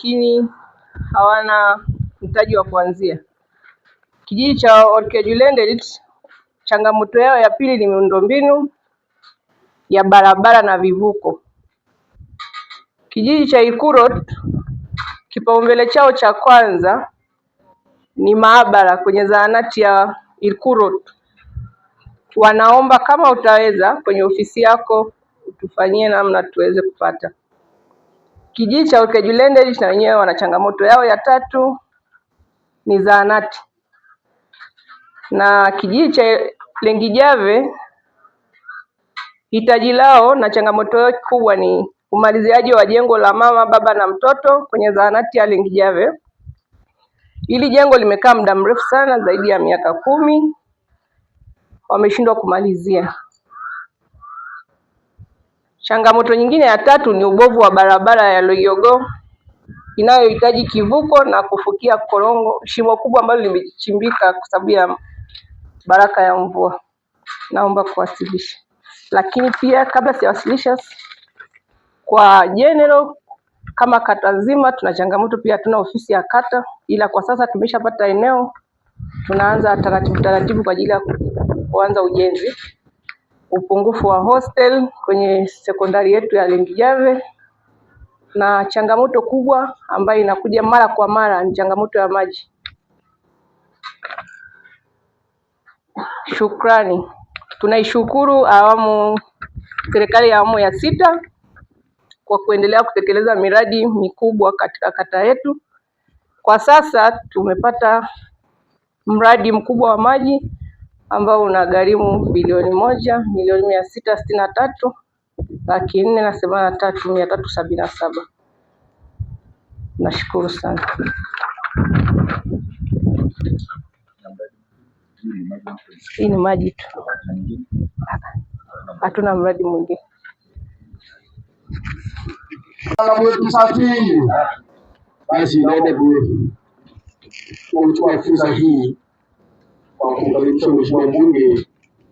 lakini hawana mtaji wa kuanzia. Kijiji cha Olkejulendet, changamoto yao ya pili ni miundombinu ya barabara na vivuko. Kijiji cha Ilkurot, kipaumbele chao cha kwanza ni maabara kwenye zahanati ya Ilkurot. Wanaomba kama utaweza kwenye ofisi yako utufanyie namna tuweze kupata. Kijiji cha Olkejulendet na wenyewe wana changamoto yao ya tatu ni zahanati. Na kijiji cha Lengijave, hitaji lao na changamoto yao kubwa ni umaliziaji wa jengo la mama, baba na mtoto kwenye zahanati ya Lengijave. Hili jengo limekaa muda mrefu sana, zaidi ya miaka 10, wameshindwa kumalizia. Changamoto nyingine ya tatu ni ubovu wa barabara ya Loyogo inayohitaji kivuko na kufukia korongo, shimo kubwa ambalo limechimbika kwa sababu ya baraka ya mvua. Naomba kuwasilisha. Lakini pia kabla siwasilisha, kwa general kama kata nzima tuna changamoto pia, tuna ofisi ya kata, ila kwa sasa tumeshapata eneo, tunaanza taratibu kwa ajili ya kuanza ujenzi. Upungufu wa hostel kwenye sekondari yetu ya Lengijave, na changamoto kubwa ambayo inakuja mara kwa mara ni changamoto ya maji. Shukrani. Tunaishukuru serikali ya awamu ya 6 kwa kuendelea kutekeleza miradi mikubwa katika kata yetu. Kwa sasa tumepata mradi mkubwa wa maji ambao unagharimu bilioni 1,663,483,377. Nashukuru sana. Hii ni maji tu. Hatuna mradi mwingine. Basi naende kuchukua fursa hii kwa kumkaribisha mheshimiwa mbunge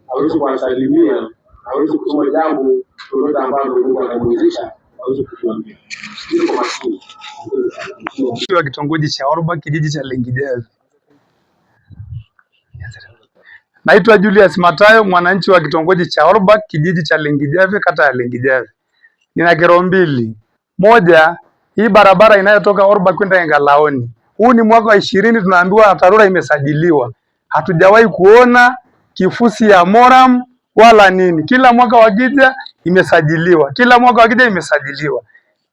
aweze kuwasalimia, aweze kusema jambo lolote ambalo Mungu atamwezesha aweze kutuambia. Wa kitongoji cha Orba, kijiji cha Lengijave. Naitwa Julius Matayo, mwananchi wa kitongoji cha Orba, kijiji cha Lengijave, kata ya Lengijave. Nina kero mbili. Moja, hii barabara inayotoka Orba kwenda Engalaoni. Huu ni mwaka wa 20 tunaambiwa TARURA imesajiliwa. Hatujawahi kuona kifusi ya moram wala nini. Kila mwaka wakija imesajiliwa. Kila mwaka wakija imesajiliwa.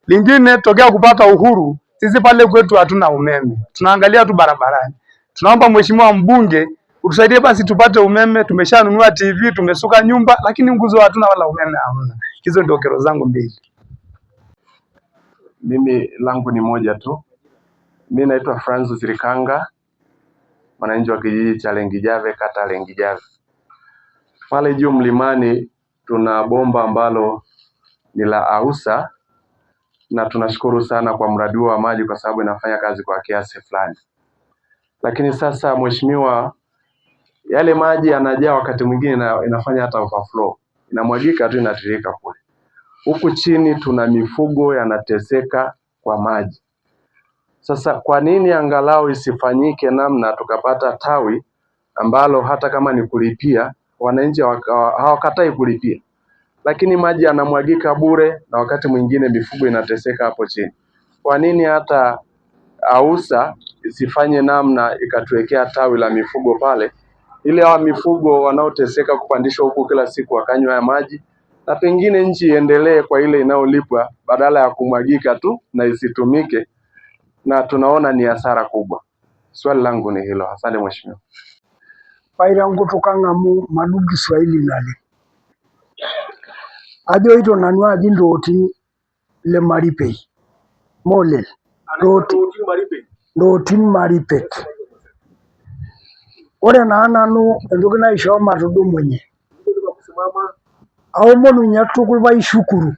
Lingine, tokea kupata uhuru, sisi pale kwetu hatuna umeme. Tunaangalia tu barabarani. Tunaomba mheshimiwa mbunge utusaidie basi tupate umeme. Tumeshanunua TV, tumesuka nyumba, lakini nguzo hatuna wala umeme hamna. Hizo ndio kero zangu mbili. Mimi langu ni moja tu. Mimi naitwa Francis Rikanga, mwananchi wa kijiji cha Lengijave, kata Lengijave. Pale juu mlimani tuna bomba ambalo ni la AUSA, na tunashukuru sana kwa mradi wa maji kwa sababu inafanya kazi kwa kiasi fulani. Lakini sasa mheshimiwa, yale maji yanajaa wakati mwingine na inafanya hata overflow. Inamwagika tu inatiririka kule. Huku chini tuna mifugo yanateseka kwa maji. Sasa kwa nini angalau isifanyike namna tukapata tawi ambalo hata kama ni kulipia, wananchi hawakatai kulipia, lakini maji yanamwagika bure na wakati mwingine mifugo inateseka hapo chini. Kwa nini hata AUSA isifanye namna ikatuwekea tawi la mifugo pale ili hawa mifugo wanaoteseka kupandishwa huku kila siku wakanywa ya maji, na pengine nchi iendelee kwa ile inayolipwa badala ya kumwagika tu na isitumike, na tunaona ni hasara kubwa. Swali langu ni hilo. Asante mheshimiwa. Paira ngutukang'amu madu Kiswahili nale ajo ito nanu aji ndooti le maripei molel ndooti maripet. Ore naa nanu entoki naishoo matudumunye aomonunye tukul paishukuru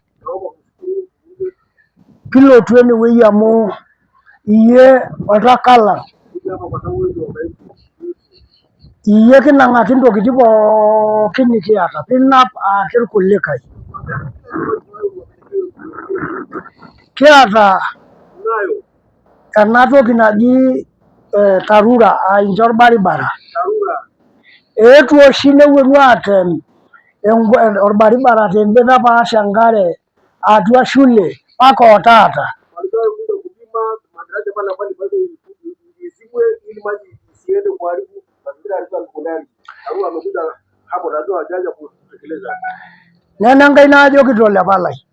pilotu enewueji amu iyie oltakalang, iyie kinang'aki ntokitin pookin nikiata pinap aaki irkulikae. Kiata ena toki naji TARURA aa ninche orbaribara. Eetuo oshi neponu aatem orbaribara tende napaasha enkare atua shule mpaka otaata. Nena enkae naajokito lepalai,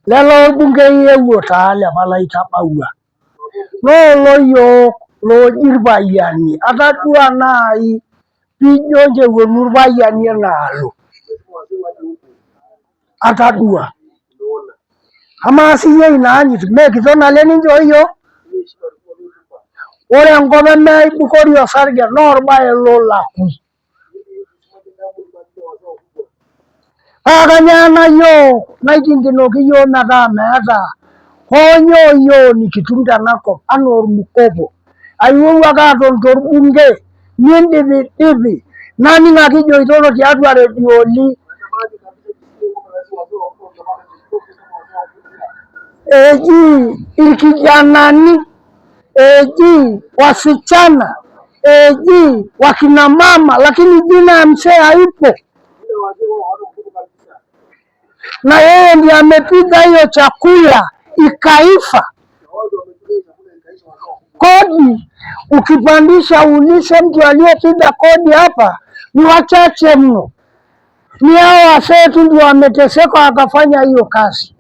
lelo orbungei eewuo taa lepalai tabaua loolo yiok looji irpayiani, atadua naai piijo nche eponu irpayiani enaalo, atadua. Amaa siyie inaanyit mee kiton ale ninche oyiok? Ore enkop nemeibukori osarge naa orbae lolakwa. Paa kanyioo ena yiok naiting'inoki yiok metaa meeta hoo nyoo yiok nikitum tenakop anaa ormukopo. Aiwuo ake aton torbunge nindipidipi naning' ake ijoito tiatua redioni eji irkijanani, eji wasichana, eji wakina mama, lakini jina ya mzee haipo. Na yeye ndiye amepiga hiyo chakula ikaifa. Kodi ukipandisha ulize mtu aliyepiga kodi hapa ni wachache mno. Ni hao wasee tu ndio wameteseka wakafanya hiyo kazi.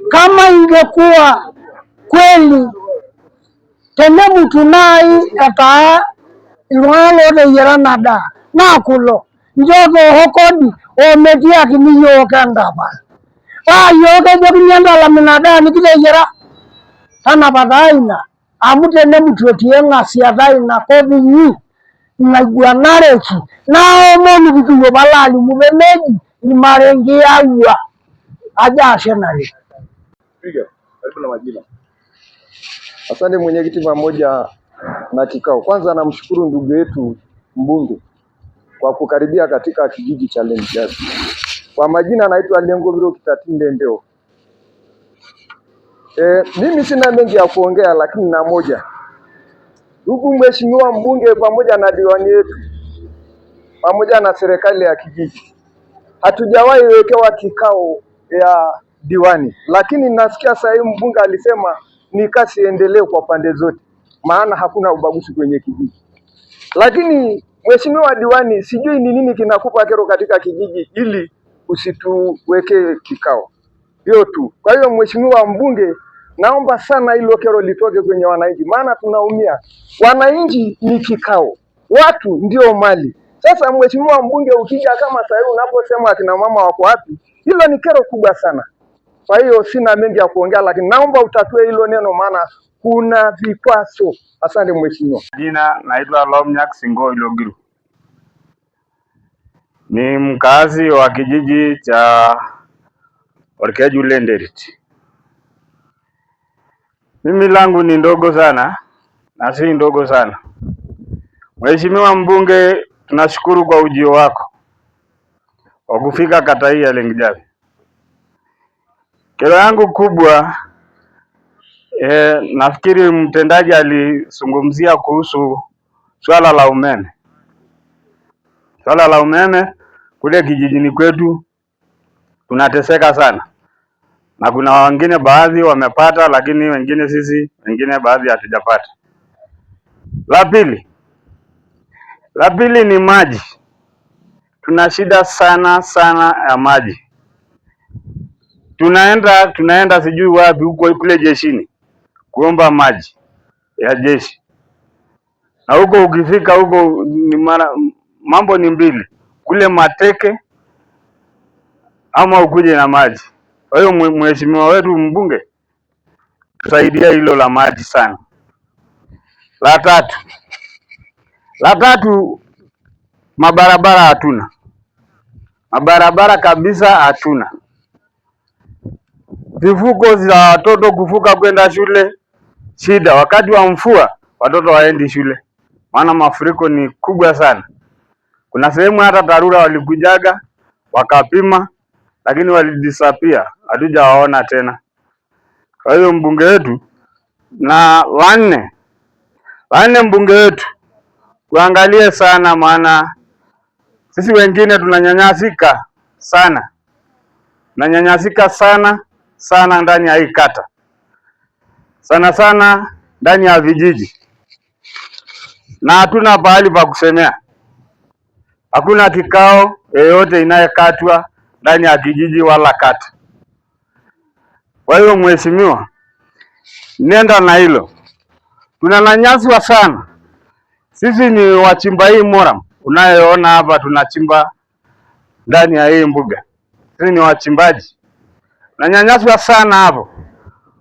Kama ingekuwa kweli tene mtu nai etaa iltung'anak looteyiara ena daa naa kulo nchoo tooko kodi ometiakini yiok entapal. Paa yiok ejokini entalam ina daa nikiteyiara. Tanapa taa ina amu tenemutu etii eng'asiata inakop inyi naiguanareki naomonu piikipuo palo alimu peemeji irmarenke aua. Ajo ashe naleng. Asante mwenyekiti pamoja na kikao. Kwanza namshukuru ndugu yetu mbunge kwa kukaribia katika kijiji cha Lengijavi. Kwa majina naitwa Lengobiro Kitatinde Ndeo. Mimi sina mengi ya kuongea lakini na moja. Ndugu mheshimiwa mbunge pamoja na diwani yetu pamoja na serikali ya kijiji, hatujawahi wekewa kikao ya diwani, lakini nasikia sasa hivi mbunge alisema ni kasi endelee kwa pande zote, maana hakuna ubaguzi kwenye kijiji. Lakini mheshimiwa diwani, sijui ni nini kinakupa kero katika kijiji ili usituweke kikao. Hiyo tu. Kwa hiyo mheshimiwa mbunge, naomba sana hilo kero litoke kwenye wananchi, maana tunaumia. Wananchi ni kikao, watu ndio mali. Sasa mheshimiwa mbunge, ukija kama sasa hivi unaposema akina mama wako wapi, hilo ni kero kubwa sana. Kwa hiyo sina mengi ya kuongea, lakini naomba utatue hilo neno, maana kuna vikwazo. Asante mheshimiwa. Jina naitwa Lomnyak Singo Ilogiru, ni mkazi wa kijiji cha Orkeju Lenderit. Mimi langu ni ndogo sana na si ndogo sana. Mheshimiwa mbunge, tunashukuru kwa ujio wako wa kufika kata hii ya Lengijavi. Kero yangu kubwa nafikiri mtendaji alizungumzia kuhusu swala la umeme. Swala la umeme kule kijijini kwetu tunateseka sana. Na kuna wengine baadhi wamepata, lakini wengine baadhi hatujapata. La pili, La pili ni maji. Tuna shida sana ya maji. Tunaenda sijui wapi huko kule jeshini kuomba maji ya jeshi. Na huko ukifika huko ni mambo ni mbili. Kule mateke ama ukuje na maji. Kwa hiyo mheshimiwa wetu mbunge, tusaidia hilo la maji sana. La tatu mabarabara hatuna. Mabarabara kabisa hatuna. Vivuko za watoto kuvuka kwenda shule shida. Wakati wa mvua watoto waendi shule, maana mafuriko ni kubwa sana. Kuna sehemu hata TARURA walikujaga wakapima, lakini walidisappear, hatujawaona tena. Kwa hiyo mbunge wetu, na wanne mbunge wetu tuangalie sana, maana sisi wengine tunanyanyasika sana. Tunanyanyasika sana ndani ya hii kata. Sana ndani ya vijiji. Na hatuna pahali pa kusemea. Hakuna kikao yoyote inayekatwa ndani ya kijiji wala kata. Kwa hiyo mheshimiwa, nenda na hilo. Tunanyanyaswa sana. Sisi ni wachimba hii Moram. Unayoona hapa tunachimba ndani ya hii mbuga. Sisi ni wachimbaji. Tunanyanyaswa sana hapo.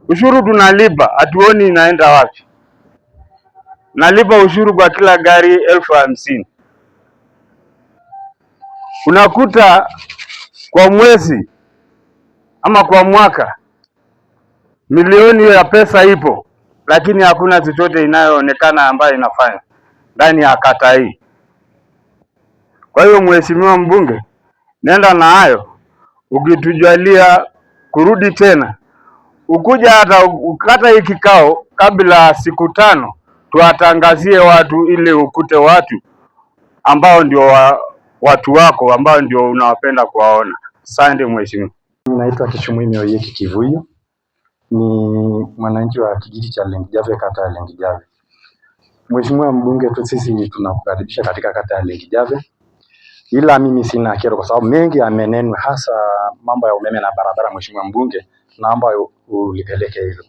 Ushuru tunalipa, hatuoni inaenda wapi. Nalipa ushuru kwa kila gari 50,000. Unakuta kwa mwezi ama kwa mwaka milioni ya pesa ipo, lakini hakuna chochote inayoonekana ambayo inafanya ndani ya kata hii. Kwa hiyo mheshimiwa mbunge, nenda na hayo, ukitujalia kurudi tena, ukuja hata ukata hii kikao kabla siku 5, tuwatangazie watu ili ukute watu ambao ndio watu wako ambao ndio unawapenda kuwaona. Asante mheshimiwa. Naitwa Kishumuimi Oyeki Kivuyo, ni mwananchi wa kijiji cha Lengijave, kata ya Lengijave. Mheshimiwa mbunge, tu sisi tunakukaribisha katika kata ya Lengijave, ila mimi sina kero kwa sababu mengi yamenenwa, hasa mambo ya umeme na barabara. Mheshimiwa mbunge, naomba ulipeleke hilo.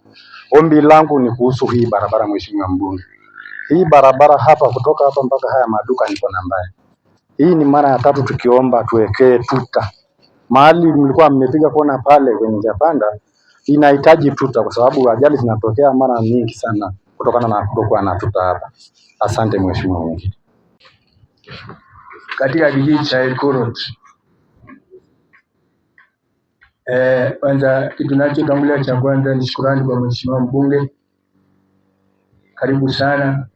Ombi langu ni kuhusu hii barabara. Mheshimiwa mbunge, hii barabara hapa kutoka hapa mpaka haya maduka niko na mbaya. Hii ni mara ya 3 tukiomba tuwekee tuta. Mahali mlikuwa mmepiga kona pale kwenye Japanda inahitaji tuta kwa sababu ajali zinatokea mara nyingi sana kutokana na kutokuwa na tuta hapa. Asante mheshimiwa mwenyekiti. Katika kijiji cha Elkorot, kwanza kitu nachotangulia cha kwanza ni shukrani kwa mheshimiwa mbunge. Karibu sana.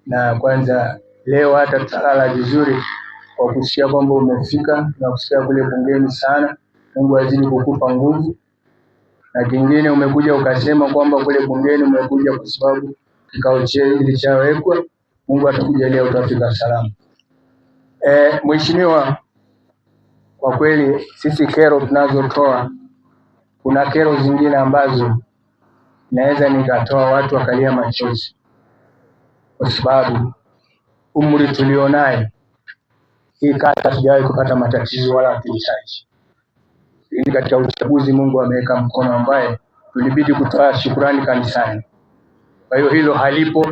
Na kwanza leo hata tutalala vizuri kwa kusikia kwamba umefika na kusikia kule bungeni sana. Mungu azidi kukupa nguvu. Na kingine umekuja ukasema kwamba kule bungeni umekuja kwa sababu kikao chetu chawekwa. Mungu atakujalia utafika salama. Mheshimiwa, kwa kweli sisi kero tunazotoa, kuna kero zingine ambazo naweza nikatoa watu wakalia machozi, kwa sababu umri tulionayo hii kata hatujawahi kupata matatizo wala hatuhitaji. Ili katika uchaguzi Mungu ameweka mkono ambaye tulibidi kutoa shukrani kanisani. Kwa hiyo hilo halipo,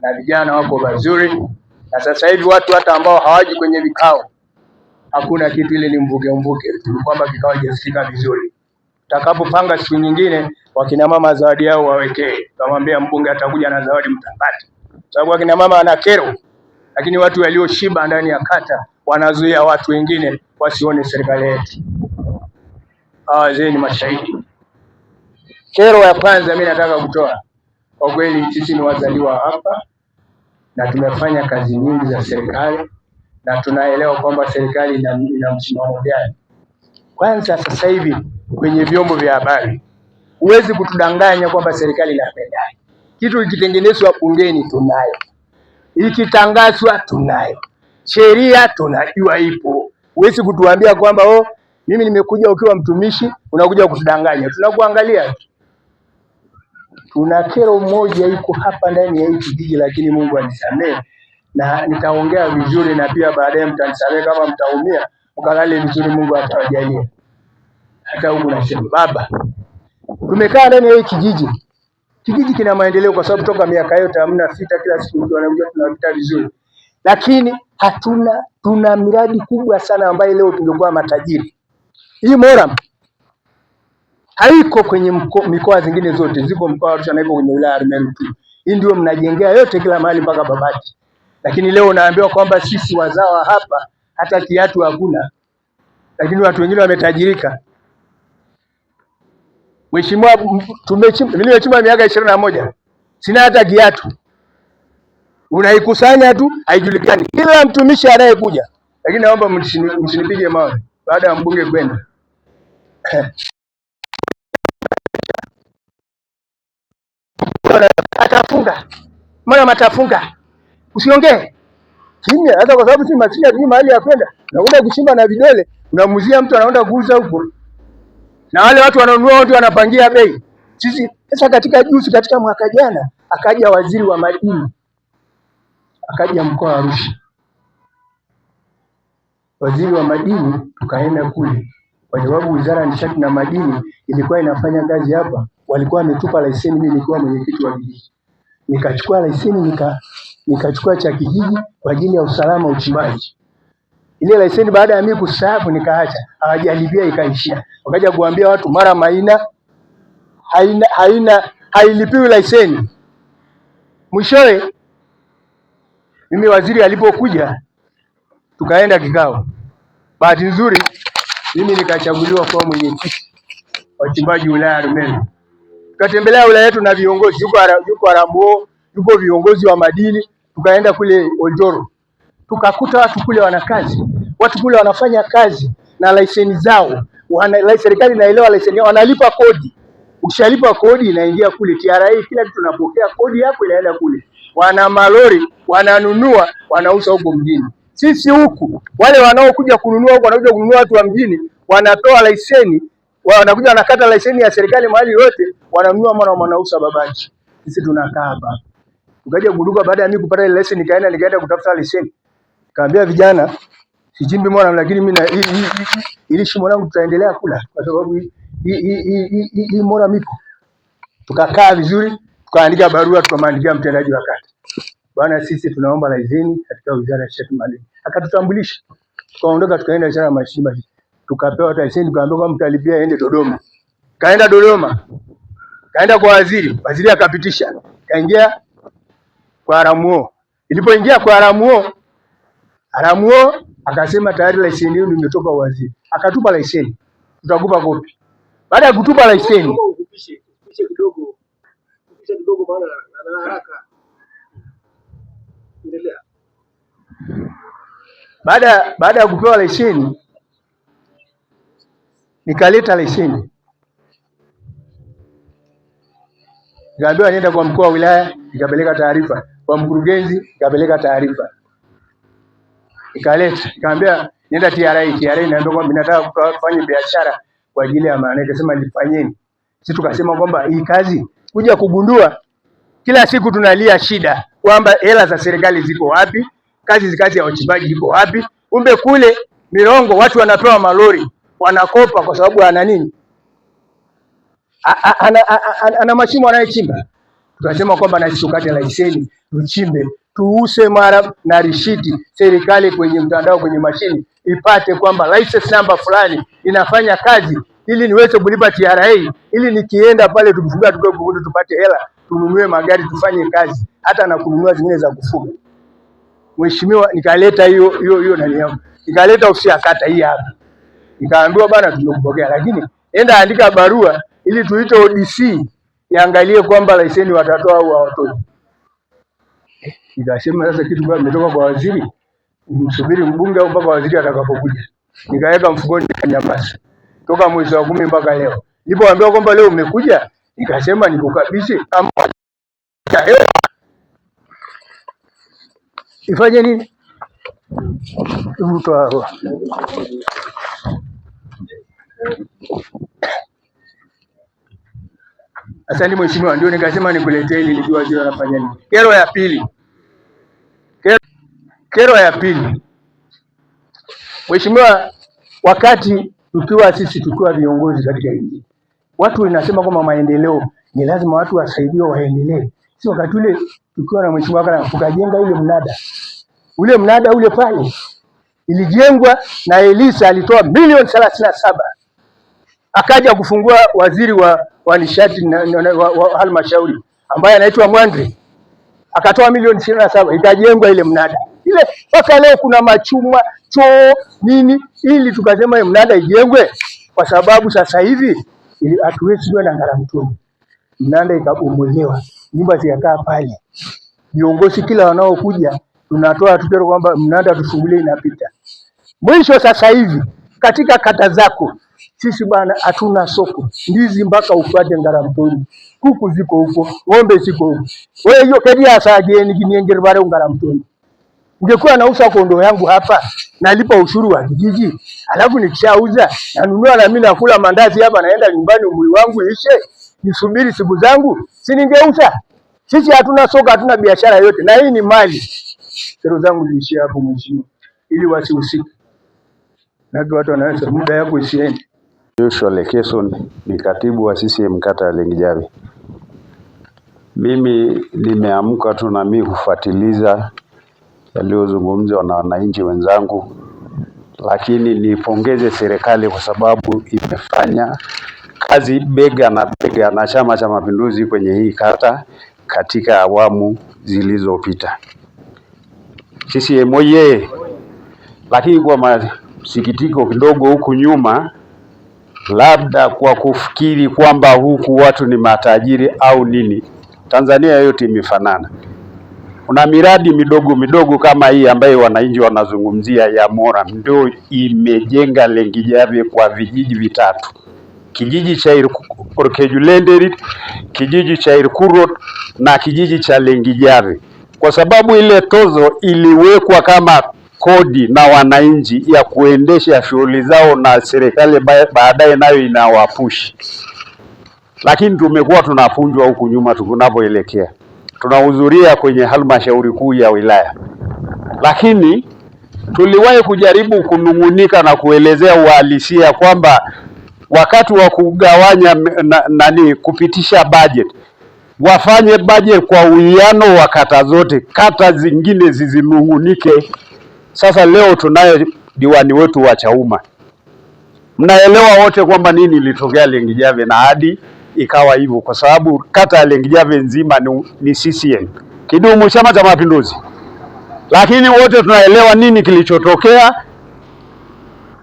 na vijana wako vizuri, na sasa hivi watu hata ambao hawaji kwenye vikao, hakuna kitu, ile ni mvuke kwamba kikao hajasikika vizuri. Tutakapopanga siku nyingine wakina mama zawadi yao wawekee. Tutamwambia mbunge atakuja na zawadi mtapata. Sababu wakina mama ana kero, lakini watu walioshiba ndani ya kata wanazuia watu wengine wasione serikali yetu. Wazee ni mashahidi. Kero ya kwanza mimi nataka kutoa, kwa kweli sisi ni wazaliwa hapa na tumefanya kazi nyingi za serikali na tunaelewa kwamba serikali ina msimamo gani. Kwanza sasa hivi kwenye vyombo vya habari huwezi kutudanganya kwamba serikali inapenda. Kitu kitengenezwa bungeni tunayo, ikitangazwa tunayo, sheria tunajua ipo. Huwezi kutuambia kwamba mimi nimekuja ukiwa mtumishi unakuja kutudanganya. Tunakuangalia. Tuna kero moja iko hapa ndani ya hii kijiji, lakini Mungu anisamehe. na nitaongea vizuri, na pia baadaye mtanisamehe kama mtaumia, mkalale vizuri, Mungu atawajalia. Hata huku nasema baba, tumekaa ndani ya hii kijiji. Kijiji kina maendeleo kwa sababu toka miaka yote hamna vita, kila siku mtu anakuja tunapita vizuri. Lakini tuna miradi kubwa sana ambayo leo tungekuwa matajiri. Hii Moram haiko kwenye mikoa zingine zote, ziko mkoa wa Arusha na iko kwenye wilaya ya Meru tu. Hii ndio mnajengea yote kila mahali mpaka Babati. Lakini leo naambiwa kwamba sisi wazawa hapa hata kiatu hakuna. Lakini watu wengine wametajirika. Mheshimiwa, nimechimba miaka 21. Sina hata kiatu. Unaikusanya tu haijulikani. Kila mtumishi anayekuja. Lakini naomba msinipige mawe baada ya mbunge kwenda. Atafunga. Mbona matafunga? Usiongee. Kimya, hata kwa sababu si maskini ni mahali ya kwenda. Unakwenda kuchimba na vidole, unamuzia mtu anaenda kuuza huko. Na wale watu wananunua wote wanapangia bei. Sisi sasa katika mwaka jana akaja waziri wa madini. Akaja mkoa wa Arusha. Waziri wa madini tukaenda kule. Kwa sababu Wizara ya Nishati na Madini ilikuwa inafanya kazi hapa, walikuwa wametupa leseni, mimi nilikuwa mwenyekiti wa kijiji. Nikachukua leseni nikachukua cha kijiji kwa ajili ya usalama uchimbaji. Ile leseni baada ya mimi kustaafu nikaacha, hawajalipia ikaishia. Wakaja kuambia watu mara hailipiwi leseni. Mwishowe mimi waziri alipokuja tukaenda kikao. Bahati nzuri mimi nikachaguliwa kuwa mwenyekiti wa wachimbaji wilaya ya Rumeru. Tukatembelea wilaya yetu na viongozi, yuko Arambo, yuko viongozi wa madini, tukaenda kule Oljoro. Tukakuta watu kule wana kazi. Watu kule wanafanya kazi na leseni zao. Serikali inaelewa leseni yao, wanalipa kodi. Ukishalipa kodi inaingia kule TRA, kila kitu tunapokea kodi yako inaenda kule. Wana malori, wananunua, wanauza huko mjini. Sisi huku wale wanaokuja kununua huko wanakuja kununua watu wa mjini, wanatoa leseni, wanakuja wanakata leseni ya serikali mahali yote, wananunua mwana wanauza Babati. Sisi tunakaa hapa. Tukaja kuduka baada ya mimi kupata ile leseni nikaenda kutafuta leseni. Kaambia vijana, sichimbi Moram lakini mimi na ili shimo langu tutaendelea kula kwa sababu hii Moram ipo. Tukakaa vizuri, tukaandika barua tukamwandikia mtendaji wa kata. Bwana, sisi tunaomba leseni katika Wizara ya Nishati na Madini. Akatutambulisha. Tukaondoka tukaenda Wizara ya Mashamba. Tukapewa leseni, tukaambiwa kama mtalipia aende Dodoma. Kaenda Dodoma. Kaenda kwa waziri, waziri akapitisha. Kaingia kwa Aramuo. Ilipoingia kwa Aramuo akasema tayari leseni hiyo imetoka waziri. Akatupa leseni. Tutakupa kopi. Baada ya kutupa leseni, upishe kidogo maana ana haraka. Endelea. Baada ya kupewa leseni nikaleta leseni. Nikaambiwa nienda kwa mkuu wa wilaya, nikapeleka taarifa. Kwa mkurugenzi, nikapeleka taarifa. Nikamwambia nenda TRA naambia kwamba nataka kufanya biashara kwa ajili ya maana. Nikasema nifanyeni. Sisi tukasema kwamba hii kazi kuja kugundua kila siku tunalia shida kwamba hela za serikali ziko wapi? Kazi ya wachimbaji ziko wapi? Kumbe kule Mirongo watu wanapewa malori, wanakopa kwa sababu ana nini? Ana mashimo anayechimba. Tukasema kwamba na sisi tukate leseni, tuchimbe, tuuse mara na rishiti serikali kwenye mtandao kwenye mashini ipate kwamba license number fulani inafanya kazi ili niweze kulipa TRA, ili nikienda pale tukifuga tupate hela, tununue magari tufanye kazi, hata na kununua zingine za kufuga. Mheshimiwa, nikaleta hiyo nani yangu. Nikaleta ofisi ya kata hii hapa. Nikaambiwa bana, tumekupokea lakini enda andika barua ili tuite ODC iangalie kwamba leseni watatoa au hawatoi. Nikasema sasa kitu gani kimetoka kwa waziri? Msubiri mbunge au mpaka waziri atakapokuja. Nikaweka mfukoni nikanyamaza. Toka mwezi wa 10 mpaka leo. Nilipoambiwa kwamba leo umekuja, nikasema nikukabidhi kama ifanye nini? Mtoa. Asante mheshimiwa, ndio nikasema nikuletee ili nijue waziri anafanya nini. Kero ya pili. Kero ya pili, Mheshimiwa, wakati tukiwa viongozi katika nchi, watu inasema kwamba maendeleo ni lazima watu wasaidiwe waendelee. Si wakati ule tukiwa na Mheshimiwa Kana tukajenga ule mnada pale ilijengwa na Elisa alitoa milioni 37, akaja kufungua waziri wa nishati wa halmashauri ambaye anaitwa Mwandri akatoa milioni 27, ikajengwa ile mnada ile. Mpaka leo kuna machuma choo nini, ili tukasema ile mnada ijengwe, kwa sababu sasa hivi hatuwezi kuwa na Ngaramtoni. Mnada ikabomolewa, nyumba zikakaa pale, viongozi kila wanaokuja tunatoa tukero kwamba mnada tufungulie, inapita. Mwisho sasa hivi katika kata zako sisi bwana hatuna soko, ndizi mpaka upate Ngaramtoni, kuku ziko huko, ng'ombe ziko huko. Wewe hiyo kedia saje ni kiniengere bare Ngaramtoni. Ungekuwa nauza kondoo yangu hapa, nalipa ushuru wa kijiji, alafu nikishauza nanunua na mimi nakula mandazi hapa, naenda nyumbani umri wangu ishe, nisubiri siku zangu, si ningeuza? Sisi hatuna soko, hatuna biashara yote, na hii ni mali. Kero zangu ziishie hapo Mheshimiwa, ili wasihusike. Na watu wanaweza muda yako isiende. Joshua Lekeson ni katibu wa CCM kata ya Lengijavi. Mimi nimeamka tu na mimi kufuatiliza yaliyozungumzwa na wananchi wenzangu, lakini nipongeze serikali kwa sababu imefanya kazi bega na bega na Chama cha Mapinduzi kwenye hii kata katika awamu zilizopita. CCM oye! Lakini kwa masikitiko kidogo huku nyuma, labda kwa kufikiri kwamba huku watu ni matajiri au nini, Tanzania yote imefanana. Kuna miradi midogo midogo kama hii ambayo wananchi wanazungumzia ya Mora, ndio imejenga Lengijavi kwa vijiji vitatu: kijiji cha Orkejulenderi, kijiji cha Irkurot na kijiji cha Lengijavi, kwa sababu ile tozo iliwekwa kama kodi na wananchi ya kuendesha shughuli zao, na serikali baadaye nayo inawapushi. Lakini tumekuwa tunapunjwa huku nyuma tunapoelekea. Tunahudhuria kwenye halmashauri kuu ya wilaya, lakini tuliwahi kujaribu kunung'unika na kuelezea uhalisia kwamba wakati wa kugawanya kupitisha budget, wafanye budget kwa uwiano wa kata zote, kata zingine zizinung'unike. Sasa leo tunaye diwani wetu wa Chauma, mnaelewa wote kwamba nini ilitokea Lengijavi na hadi ikawa hivyo, kwa sababu kata ya Lengijavi nzima ni CCM, kidumu Chama cha Mapinduzi. Lakini wote tunaelewa nini kilichotokea,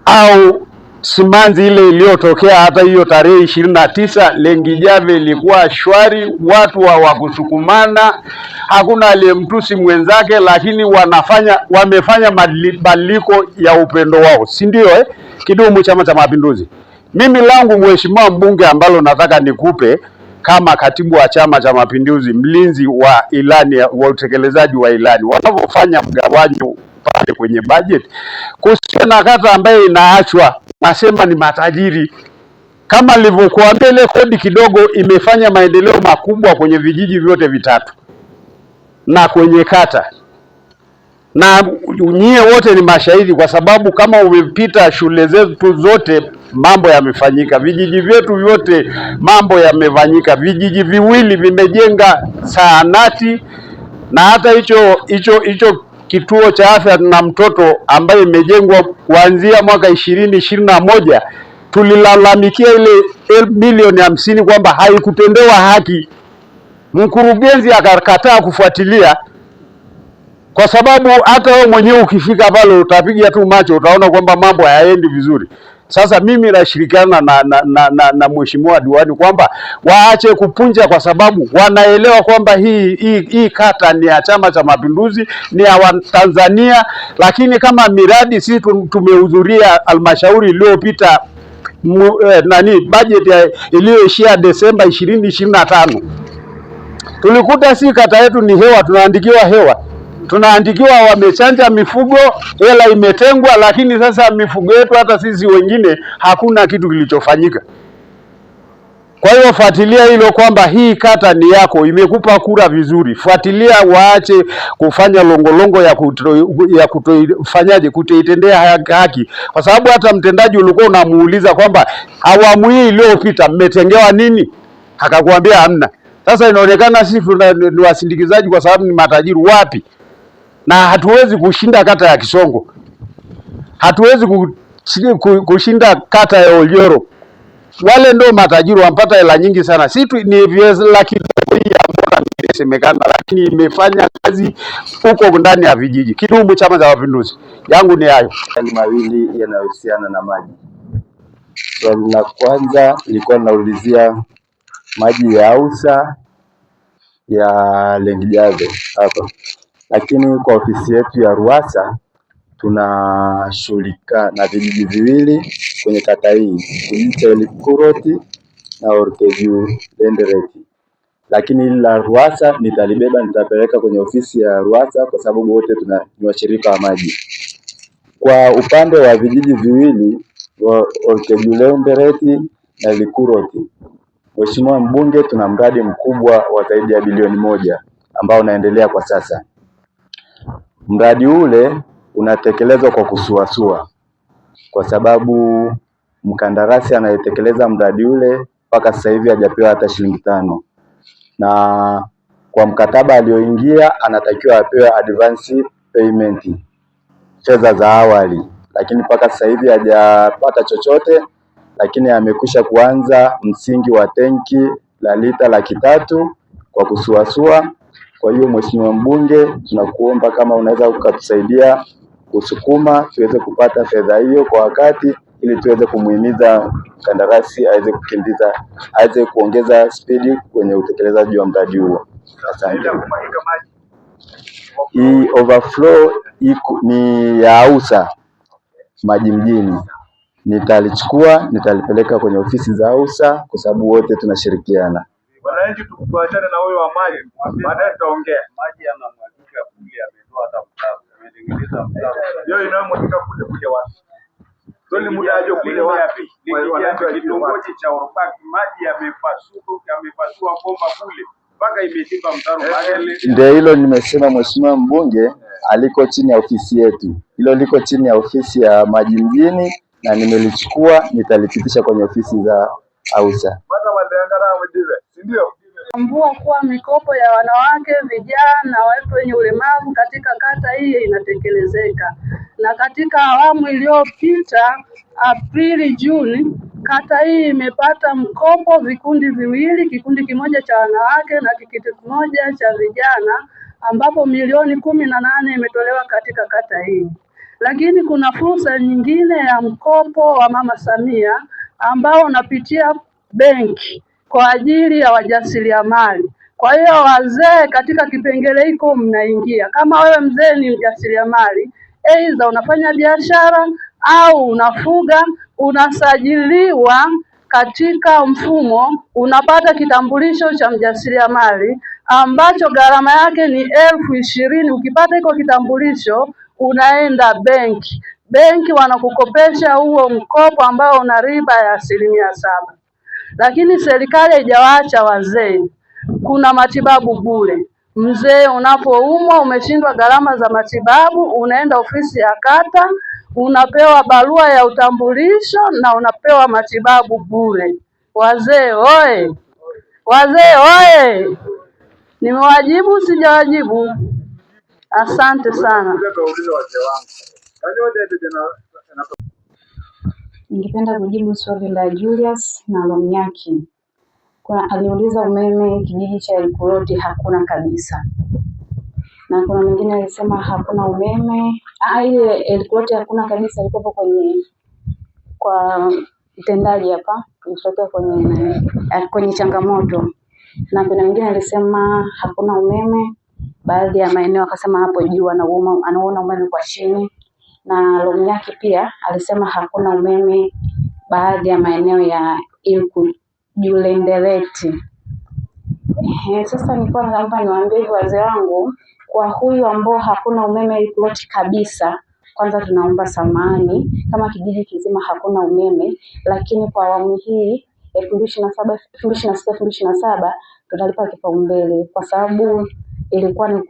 au simanzi ile iliyotokea. Hata hiyo tarehe 29 Lengijavi ilikuwa shwari, watu hawakusukumana, hakuna aliyemtusi mwenzake, lakini wamefanya mabadiliko ya upendo wao, si ndio? Kidumu Chama cha Mapinduzi. Mimi langu Mheshimiwa mbunge ambalo nataka nikupe kama katibu wa Chama cha Mapinduzi, mlinzi wa ilani wa utekelezaji wa ilani, wanapofanya mgawanyo pale kwenye budget, kusiwe na kata ambaye inaachwa nasema ni matajiri. Kama nilivyokuambia, ile kodi kidogo imefanya maendeleo makubwa kwenye vijiji vyote vitatu na kwenye kata, na nyie wote ni mashahidi, kwa sababu kama umepita shule zetu zote mambo yamefanyika, vijiji vyetu vyote mambo yamefanyika. Vijiji viwili vimejenga zahanati, na hata hicho kituo cha afya na mtoto ambaye imejengwa kuanzia mwaka 2021 tulilalamikia ile milioni 50 kwamba haikutendewa haki. Mkurugenzi akakataa kufuatilia, kwa sababu hata wewe mwenyewe ukifika pale utapiga tu macho, utaona kwamba mambo hayaendi vizuri. Sasa mimi nashirikiana na mheshimiwa diwani kwamba waache kupunja, kwa sababu wanaelewa kwamba hii kata ni ya Chama cha Mapinduzi, ni ya Watanzania. Lakini kama miradi, sisi tumehudhuria halmashauri iliyopita budget iliyoishia Desemba 2025, tulikuta si kata yetu ni hewa, tunaandikiwa wamechanja mifugo, hela imetengwa, lakini sasa mifugo yetu hata sisi wengine hakuna kitu kilichofanyika. Kwa hiyo fuatilia hilo kwamba hii kata ni yako, imekupa kura vizuri. Fuatilia, waache kufanya longolongo ya kutofanyaje, kutoitendea haki, kwa sababu hata mtendaji ulikuwa unamuuliza kwamba awamu hii iliyopita mmetengewa nini, akakwambia hamna. Sasa inaonekana sisi ni wasindikizaji kwa sababu ni matajiri. Wapi? Na hatuwezi kushinda kata ya Kisongo, hatuwezi kushinda kata ya Oljoro. Wale ndio matajiri wampata hela nyingi sana. Sisi ni laki ambayo imesemekana, lakini imefanya kazi huko ndani ya vijiji. Kidumu Chama cha Mapinduzi. Yangu ni hayo. Ni mawili yanayohusiana na maji. Swali la kwanza nilikuwa naulizia maji ya Ausa ya Lengijave hapa, lakini kwa ofisi yetu ya Ruwasa tunashughulika na vijiji viwili kwenye kata hii, kijiji cha Elikuroti na Orkejulendereti, lakini ili la Ruwasa nitalibeba, nitapeleka kwenye ofisi ya Ruwasa kwa sababu wote ni washirika wa maji. Kwa upande wa vijiji viwili wa Orkejulendereti na Elikuroti, Mheshimiwa Mbunge, tuna mradi mkubwa wa zaidi ya bilioni 1 ambao unaendelea kwa sasa. Mradi ule unatekelezwa kwa kusuasua kwa sababu mkandarasi anayetekeleza mradi ule mpaka sasa hivi hajapewa hata shilingi 5, na kwa mkataba alioingia anatakiwa apewe advance payment, fedha za awali, lakini mpaka sasa hivi hajapata chochote, lakini amekwisha kuanza msingi wa tenki la lita 300,000 kwa kusuasua. Kwa hiyo Mheshimiwa Mbunge, tunakuomba kama unaweza ukatusaidia kusukuma tuweze kupata fedha hiyo kwa wakati, ili tuweze kumuhimiza kandarasi aweze kuongeza spidi kwenye utekelezaji wa mradi huo. Asante. Hii overflow ni ya Ausa maji mjini. Nitalichukua, nitalipeleka kwenye ofisi za Ausa kwa sababu wote tunashirikiana. Wananchi tukuachane na huyo wa maji, baadaye tutaongea. Maji yanamwagika kule, ametoa hata mtaro, ametengeneza mtaro. Hiyo inayomwagika kule wapi? Sio ni muda aje kule wapi? Wananchi wa kitongoji cha Orbak, maji yamepasua bomba kule mpaka imetimba mtaro pale. Ndio hilo nimesema Mheshimiwa Mbunge, aliko chini ya ofisi yetu. Hilo liko chini ya ofisi ya maji mjini na nimelichukua, nitalipitisha kwenye ofisi za Ausa. Tambua kuwa mikopo ya wanawake, vijana na watu wenye ulemavu katika kata hii inatekelezeka, na katika awamu iliyopita Aprili Juni, kata hii imepata mkopo vikundi viwili, kikundi kimoja cha wanawake na kikundi kimoja cha vijana, ambapo milioni 18 imetolewa katika kata hii. Lakini kuna fursa nyingine ya mkopo wa Mama Samia ambao unapitia benki kwa ajili ya wajasiriamali. Kwa hiyo wazee, katika kipengele hiko mnaingia. Kama wewe mzee ni mjasiriamali, aidha unafanya biashara au unafuga, unasajiliwa katika mfumo, unapata kitambulisho cha mjasiriamali ambacho gharama yake ni 20,000. Ukipata hiko kitambulisho unaenda benki wanakukopesha huo mkopo ambao una riba ya 7%. Lakini serikali haijawaacha wazee. Kuna matibabu bure. Mzee unapoumwa, umeshindwa gharama za matibabu, unaenda ofisi ya kata, unapewa barua ya utambulisho na unapewa matibabu bure. Wazee oye! Wazee oye! Nimewajibu sijawajibu? Asante sana. Ningependa kujibu swali la Julius na Lomnyaki. Aliuliza umeme kijiji cha Elikuroti hakuna kabisa, na kuna mwingine alisema hakuna umeme. Ile Elikuroti hakuna kabisa, ilikuwa kwa mtendaji hapa, ilitokea kwenye changamoto. Na kuna mwingine alisema hakuna umeme, baadhi ya maeneo akasema hapo juu anaona umeme kwa chini. Na Lomnyaki pia alisema hakuna umeme baadhi ya maeneo ya Elikuroti. Sasa nilikuwa naomba niwaambie wazee wangu, kwa huyu ambao hakuna umeme Elikuroti kabisa, kwanza tunaomba samahani kama kijiji kizima hakuna umeme, lakini kwa awamu hii 2026 2027 tutalipa kipaumbele, kwa sababu ilikuwa ni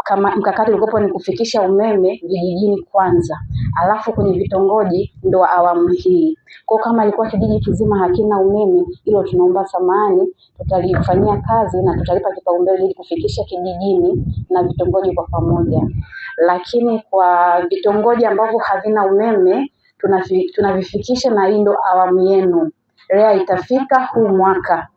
kama mkakati ulikuwa ni kufikisha umeme vijijini kwanza, alafu kwenye vitongoji ndo awamu hii. Kwa kama ilikuwa kijiji kizima hakina umeme, hilo tunaomba samahani, tutalifanyia kazi na tutalipa kipaumbele ili kufikisha kijijini na vitongoji kwa pamoja. Lakini kwa vitongoji ambavyo havina umeme tunavifikisha, na hii ndo awamu yenu. REA itafika huu mwaka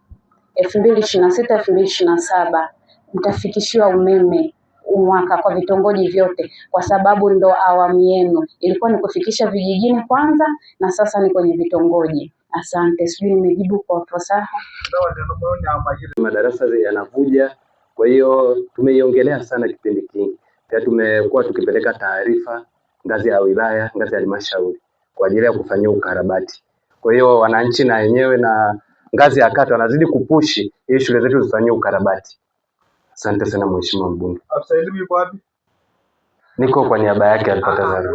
2026 2027 mtafikishiwa umeme mwaka kwa vitongoji vyote, kwa sababu ndo awamu yenu. Ilikuwa ni kufikisha vijijini kwanza na sasa ni kwenye vitongoji. Asante, sijui nimejibu kwa fasaha. Madarasa yanavuja, kwa hiyo tumeiongelea sana kipindi kingi. Pia tumekuwa tukipeleka taarifa ngazi ya wilaya, ngazi ya halmashauri kwa ajili ya kufanyia ukarabati. Kwa hiyo wananchi na wenyewe na ngazi ya kata wanazidi kupushi ili shule zetu zifanyie ukarabati. Asante sana Mheshimiwa Mbunge. Afisa elimu yuko wapi? Niko kwa niaba yake alipata zana.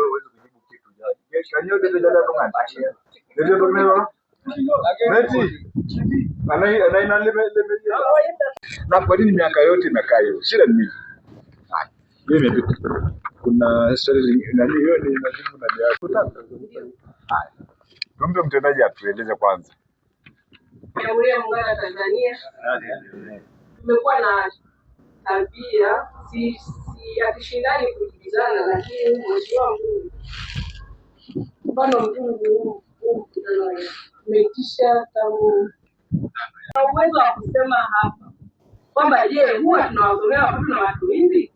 Na kwa nini miaka yote imekaa hiyo? Shida ni nini? Hiyo imepita. Kuna story zingine hiyo ni majibu na yako. Haya. Tuombe mtendaji atueleze kwanza. Jamhuri ya Muungano wa Tanzania tumekuwa na tabia si akishindani kujibizana, lakini Mheshimiwa Mbunge, mfano mzuri huu umeitisha tangu na uwezo wa kusema hapa kwamba je, huwa tunawasomea watoto na matumizi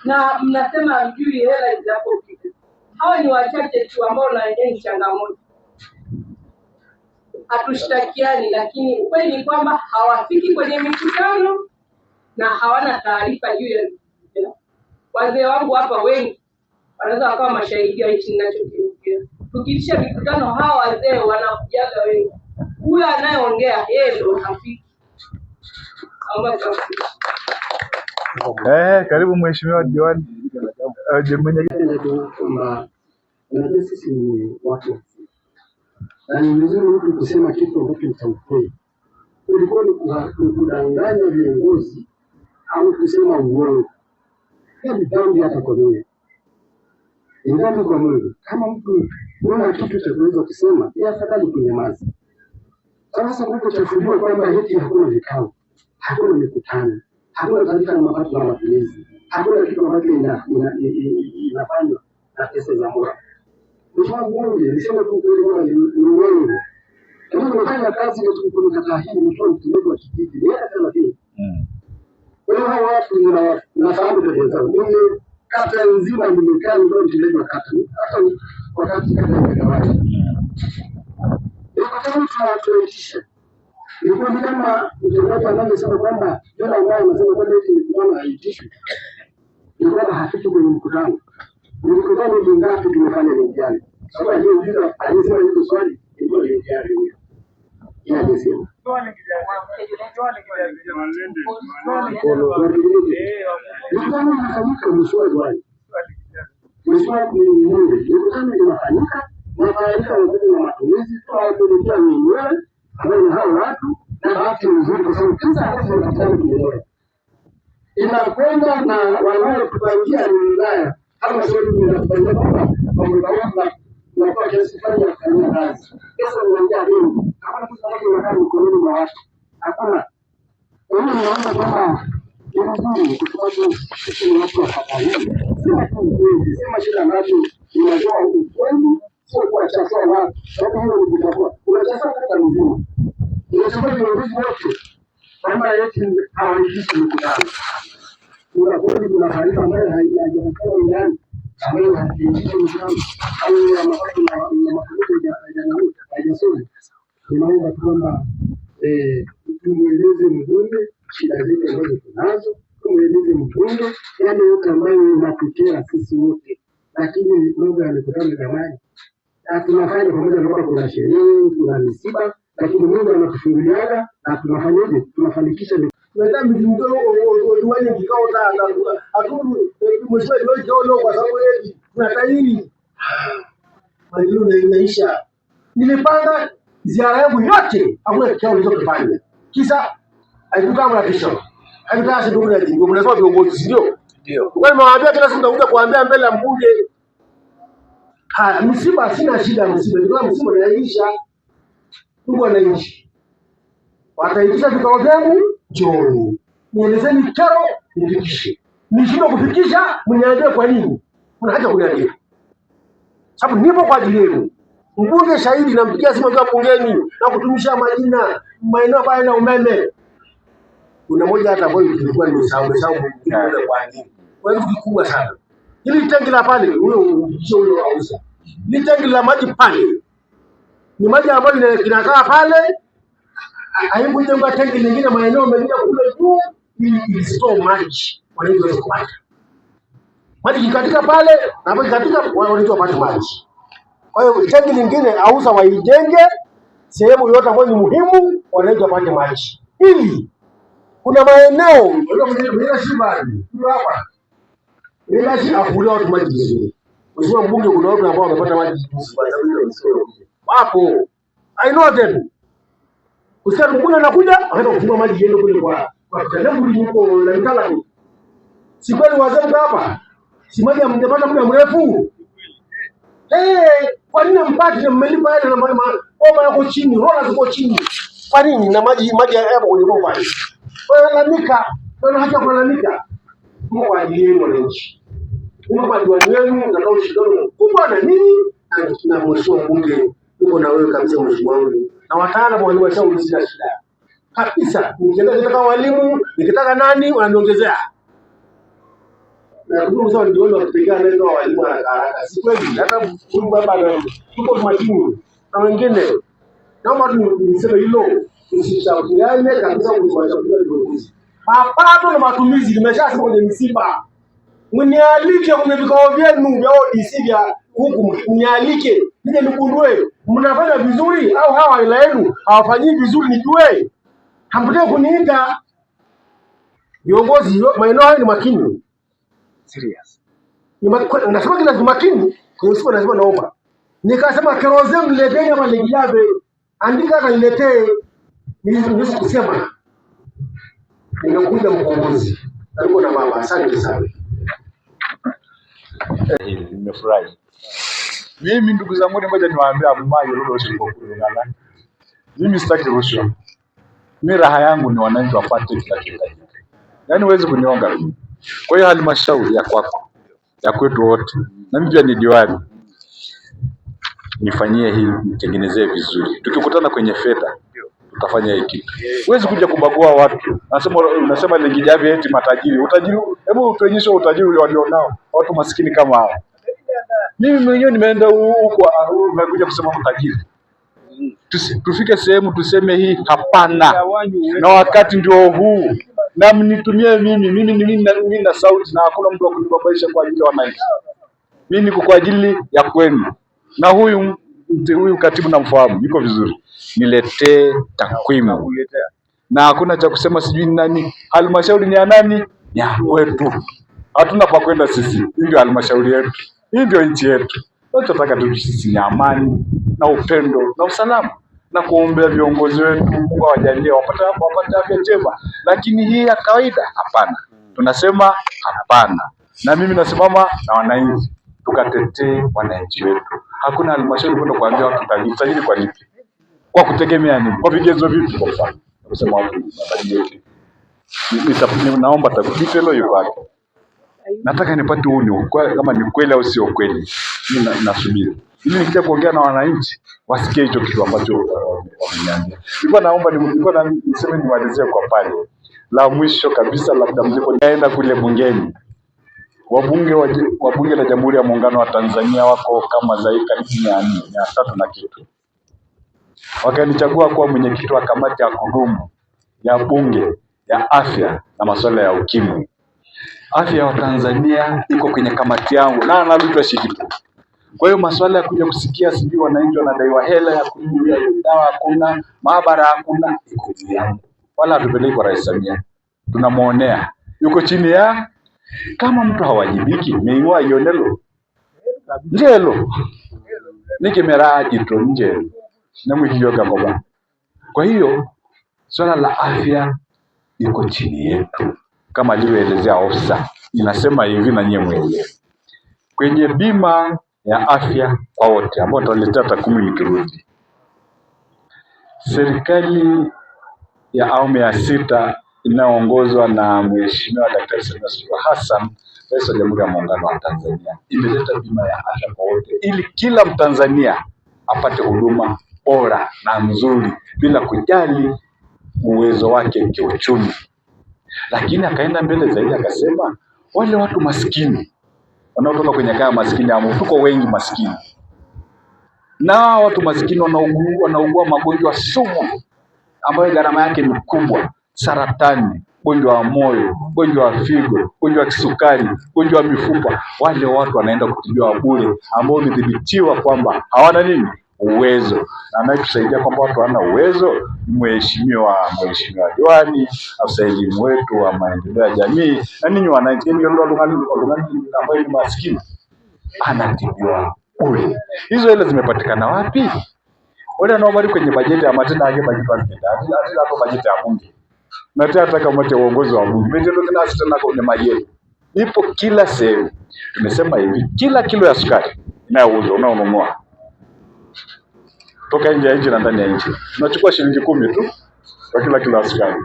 na mnasema mjui hela zinapofika. Hawa ni wachache tu ambao na wenyewe changamoto, hatushtakiani, lakini ukweli ni kwamba hawafiki kwenye mikutano na hawana taarifa juu ya wazee wangu hapa. Wengi wanaweza wakawa mashahidi ya hichi ninachokiongea. Tukiisha mikutano hawa wazee wanakujaga wengi, huyo anayeongea yeye ndio hafiki. Karibu Mheshimiwa Diwani. Unajua sisi ni watu na ni vizuri mtu kusema kitu ambacho ni cha ukweli. Ulikuwa ni kudanganya viongozi au kusema uongo. Hiyo ni dhambi hata kwa Mungu. Ni dhambi kwa Mungu. Kama mtu una kitu cha kuweza kusema, yeye afadhali kunyamaza. Sasa kunapochafuliwa kwamba eti hakuna vikao, hakuna mikutano, hakuna taarifa ya mapato na matumizi, hakuna kitu ambacho inafanywa na pesa za mura. Mheshimiwa Mbunge, nisema tu kweli bwana ni uongo. Kama unafanya kazi katika kwenye kata hii, mkiwa mtumishi wa kijiji, ni hata 30. Kwa hiyo hao watu nafahamu tabia zao. Mimi kata nzima nimekaa ndio mtendaji wa kata. Hata wakati kata imegawanywa. Kwa sababu tunatuitisha. Ilikuwa ni kama mtendaji anayesema kwamba yule ambaye anasema kwamba eti mikutano haitishwi. Ilikuwa hafiki kwenye mkutano. Mikutano mingapi tumefanya vijana? Sasa hiyo ndio alisema hiyo swali ndio vijana hiyo. Inasema. Mikutano inafanyika mwisho Julai. Mwisho Mungu. Mikutano inafanyika na taarifa ya matumizi tunawapelekea wenyewe ambao hao watu na bahati nzuri kwa sababu pesa hizo zinataka kidogo. Inakwenda na wanaotupangia ni wilaya kama sio tunapanga kwamba na kwa kiasi fulani ya kufanya kazi. Pesa inaingia benki. Hakuna kitu kinachoonekana mkononi mwa watu. Hakuna. Kwa hiyo naomba kwamba ni vizuri kwa sababu sisi ni watu wa hatari. Sema tu ukweli, sema shida ambacho inatoa ukweli, sio kuwachafua watu. Sababu hiyo ni kuchafua. Unachafua kata nzima. Unachafua viongozi wote. Kwamba eti hawaishi mikutano. Kuna kweli kuna taarifa ambayo haijapatikana ndani ambayo haijaishia mikutano au ya mapato na matumizi haijasoma. Tunaomba kwamba tumweleze mbunge shida zetu ambazo tunazo, tumweleze mbunge yale yote ambayo inatokea sisi wote, lakini mambo ya mikutano jamani, tunafanya pamoja na kuna sherehe, kuna misiba, lakini Mungu anatufunguliaga na tunafanyaje? Tunafanikisha tunataka mjumbe tuwanye kikao tata hakuna mwisho ndio jolo kwa sababu eti tunataka hili majiro na inaisha. Nilipanga ziara yangu yote hakuna kikao nilichokifanya. Kisa haikukaa mna kesho. Haikukaa si ndugu yangu. Mnasema viongozi ndio? Ndio. Kwa hiyo nawaambia kila siku nitakuja kuambia mbele ya mbunge. Msiba sina shida msiba. Ndio msiba unaisha. Mungu anaishi. Wataitisha vikao vyangu jioni. Nielezeni kero nifikishe. Nishindwe kufikisha mniambie kwa nini? Kuna haja kuniambia. Sababu nipo kwa ajili yenu. Mbunge shahidi nampigia simu kwa bungeni na kutumisha majina maeneo ambayo yana umeme. Kuna moja hata ambayo ilikuwa nimesahau mwingine kwa nini. Kwa hiyo kikubwa sana. Hili tangi la pale huyo auza. Hili tangi la maji pale. Ni maji ambayo kinakaa pale. Haikujenga tangi lingine maeneo mengine kule juu ili store maji. Wanaweza kupata. Maji kikatika pale na maji katika wanaweza kupata maji. Kwa hiyo tangi lingine auza waijenge sehemu yote ambayo ni muhimu wanaweza kupata maji. Ili kuna maeneo bila shibani hapa. Bila shi afulia watu maji vizuri. Mheshimiwa mbunge kuna watu ambao wamepata maji hapo. I know them. Usiku mbunge anakuja anaenda kufungua maji yende kule kwa kitabu yuko na mtala. Si kweli wazee hapa. Si maji mjapata muda mrefu. Kwa nini mpate mmelipa hela na mama yako chini, rola ziko chini. Kwa nini na maji hapo kwenye bomba hii? Walalamika, wana haja kulalamika. Mungu ajilieni wananchi. Mungu adiwani wenu na kwa ushindano mkubwa na nini? Na mheshimiwa mbunge yuko na wewe kabisa mheshimiwa wangu. Na wataalamu wa halmashauri sina shida. Kabisa, nikitaka walimu, nikitaka nani wananiongezea. Na ndugu zangu ndio wanapigana ndio walimu haraka. Si kweli hata huyu baba tuko makini na wengine. Naomba niseme hilo. Usishauriane kabisa kufuatilia viongozi. Mapato na matumizi nimeshasema kwenye misiba. Mnialike kwenye vikao vyenu vya ODC vya huku mnialike. Nije nigundue mnafanya vizuri au hawa ila yenu hawafanyii vizuri nijue. Hamtaki kuniita. Viongozi maeneo haya ni makini. Serious. Nasema kila siku makini, kwa siku lazima naomba. Nikasema keroze mleteni ama Lengijave. Andika hata niletee. Niwezi kusema. Nimekuja mkombozi. Niko na mama, asante sana. Nimefurahi. Mimi ndugu zangu ngoja niwaambie mmaji leo usipokuelewana. Mimi sitaki rushwa. Mimi raha yangu ni wananchi wapate kila kitu. Yaani huwezi kunionga mimi. Kwa hiyo halmashauri ya kwako, ya kwetu wote, na mimi pia ni diwani, nifanyie hili, nitengenezee vizuri. Tukikutana kwenye fedha, tutafanya hiki kitu. Huwezi kuja kubagua watu. Unasema Lengijave eti matajiri. Utajiri, hebu tuonyeshe utajiri walionao watu maskini kama hao. Mimi mwenyewe nimeenda huko nimekuja kusema utajiri. Tufike sehemu tuseme hii hapana. Na wakati ndio huu. Na mnitumie mimi na sauti na hakuna mtu wa kunibabaisha kwa ajili ya wananchi. Mimi niko kwa ajili ya kwenu. Na huyu katibu namfahamu, yuko vizuri. Niletee takwimu. Na hakuna cha kusema sijui nani. Halmashauri ni ya nani? Ya wetu. Hatuna pa kwenda sisi. Hii ndio halmashauri yetu. Hii ndio nchi yetu. Tunataka tu sisi ni amani na upendo na usalama. Na kuombea viongozi wetu Mungu awajalie wapate afya njema, lakini hii ya kawaida hapana. Tunasema hapana, na mimi nasimama na wananchi, tukatetee wananchi wetu. Hakuna halmashauri kwenda kuambia watu tajiri kwa nini, kwa kutegemea nini, kwa vigezo vipi? Kwa mfano nasema watu tajiri, naomba takubitelo yuko hapo. Nataka nipate huu kama ni kweli au sio kweli. Mimi nasubiri ili nikija kuongea na wananchi wasikie hicho kitu ambacho wameniambia. Nilikuwa niseme nimalizie kwa pale. La mwisho kabisa labda mziko naenda kule bungeni. Wabunge la Jamhuri ya Muungano wa Tanzania wako kama zaidi karibu 300 na kitu. Wakanichagua kuwa mwenyekiti wa kamati ya kudumu ya bunge ya afya na masuala ya ukimwi. Afya ya Tanzania iko kwenye kamati yangu na analutwa shikitu. Kwa hiyo masuala ya kuja kusikia sijui wananchi wanadaiwa hela ya kununulia dawa hakuna, maabara hakuna, iko chini yangu. Wala hatupeleki kwa Rais Samia. Tunamuonea. Yuko chini ya kama mtu hawajibiki, meingwa yonelo. Njelo. Nikimeraji tu njelo. na mwikiyoga ngoba. Kwa hiyo swala la afya iko chini yetu, kama alivyoelezea ofisa. Inasema hivi na nyie mwelewe, kwenye bima ya afya kwa wote ambao tutaletea takwimu nikirudi, serikali ya awamu ya 6 inayoongozwa na Mheshimiwa Daktari Samia Suluhu Hassan, Rais wa Jamhuri ya Muungano wa Tanzania, imeleta bima ya afya kwa wote ili kila Mtanzania apate huduma bora na nzuri bila kujali uwezo wake kiuchumi. Lakini akaenda mbele zaidi akasema wale watu maskini wanaotoka kwenye kaya maskini, tuko wengi maskini, na watu maskini wanaugua magonjwa sugu ambayo gharama yake ni kubwa: saratani, ugonjwa wa moyo, ugonjwa wa figo, ugonjwa wa kisukari, ugonjwa wa mifupa. Wale watu wanaenda kutibiwa bure, ambao umedhibitiwa kwamba hawana nini uwezo, na anayetusaidia kwamba watu hawana uwezo mheshimiwa diwani, afisa elimu wetu wa maendeleo ya jamii, na ninyi wananchi ambao ni maskini, anatibiwa bure. Hizo hela zimepatikana wapi? Wale wanaobari kwenye bajeti ya matenda yake bajeti wake hapo bajeti ya bunge. Na hata kama uongozi wa bunge. Bajeti tena asitana kwenye bajeti. Ipo kila sehemu. Tumesema hivi, kila kilo ya sukari inayouzwa unaonunua toka nje ya nchi na ndani ya nchi, tunachukua shilingi 10 tu kwa kila kilo ya sukari.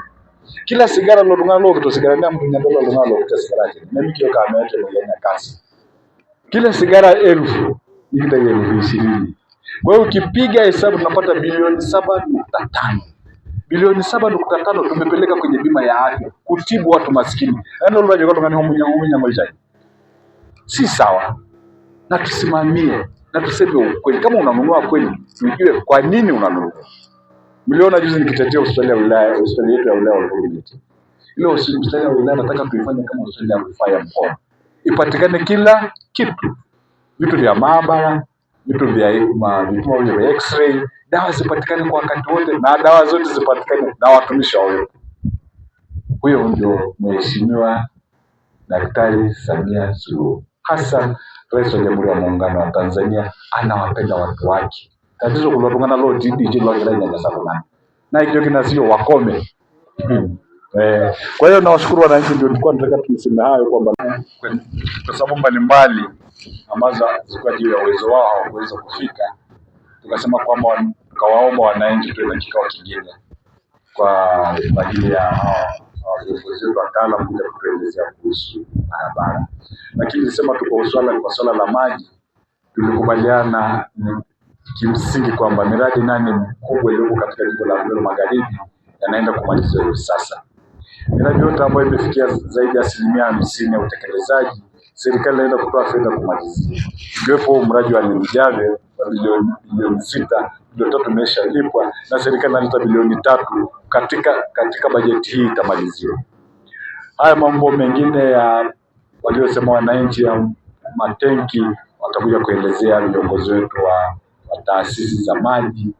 Kila sigara lodungalo kuto sigara ndio mtu nyandolo lodungalo kuto sigara yake. Na mimi kioka ameacha mwenye kasi. Kila sigara 1000 ni kile 20,000. Kwa hiyo ukipiga hesabu tunapata bilioni 7.5. Bilioni 7.5 tumepeleka kwenye bima ya afya kutibu watu maskini. Yaani unajua kwa ngani homunya maisha. Si sawa. Na tusimamie na tuseme ukweli. Kama unanunua kweli, tujue kwa nini unanunua. Miliona juzi nikitetea hospitali ya wilaya, hospitali yetu ya wilaya Ologomiti. Ile hospitali ya wilaya nataka tuifanye kama hospitali ya rufaa ya mkoa. Ipatikane kila kitu. Vitu vya maabara, vitu vya vipimo vya x-ray, dawa zipatikane kwa wakati wote, na dawa zote zipatikane na watumishi wao. Huyo ndio Mheshimiwa Daktari Samia Suluhu Hassan, Rais wa Jamhuri ya Muungano wa Tanzania, anawapenda watu wake. Tatizo kulotungana lo DJ lo ile sana. Na hiyo kinasio wakome. Kwa hiyo nawashukuru wananchi, ndio nilikuwa nataka tuseme hayo kwamba kwa sababu mbalimbali ambazo zilikuwa juu ya uwezo wao hawawezi kufika, tukasema kwamba tukawaomba wananchi tuwe na kikao kingine kwa ajili ya viongozi wa wataalamu kuja kutuelezea kuhusu barabara. Lakini nilisema tuko swala la maji, tulikubaliana kimsingi kwamba miradi 8 mikubwa iliyoko katika jimbo la Mbeya Magharibi yanaenda kumalizwa hivi sasa. Miradi yote ambayo imefikia zaidi ya 50% ya utekelezaji, serikali inaenda kutoa fedha kumalizia. Ikiwepo mradi wa Lengijave wa bilioni 6, bilioni 3 imeshalipwa na serikali inaleta bilioni 3 katika bajeti hii itamaliziwa. Haya mambo mengine ya waliosema wananchi ya matenki watakuja kuelezea viongozi wetu wa taasisi za maji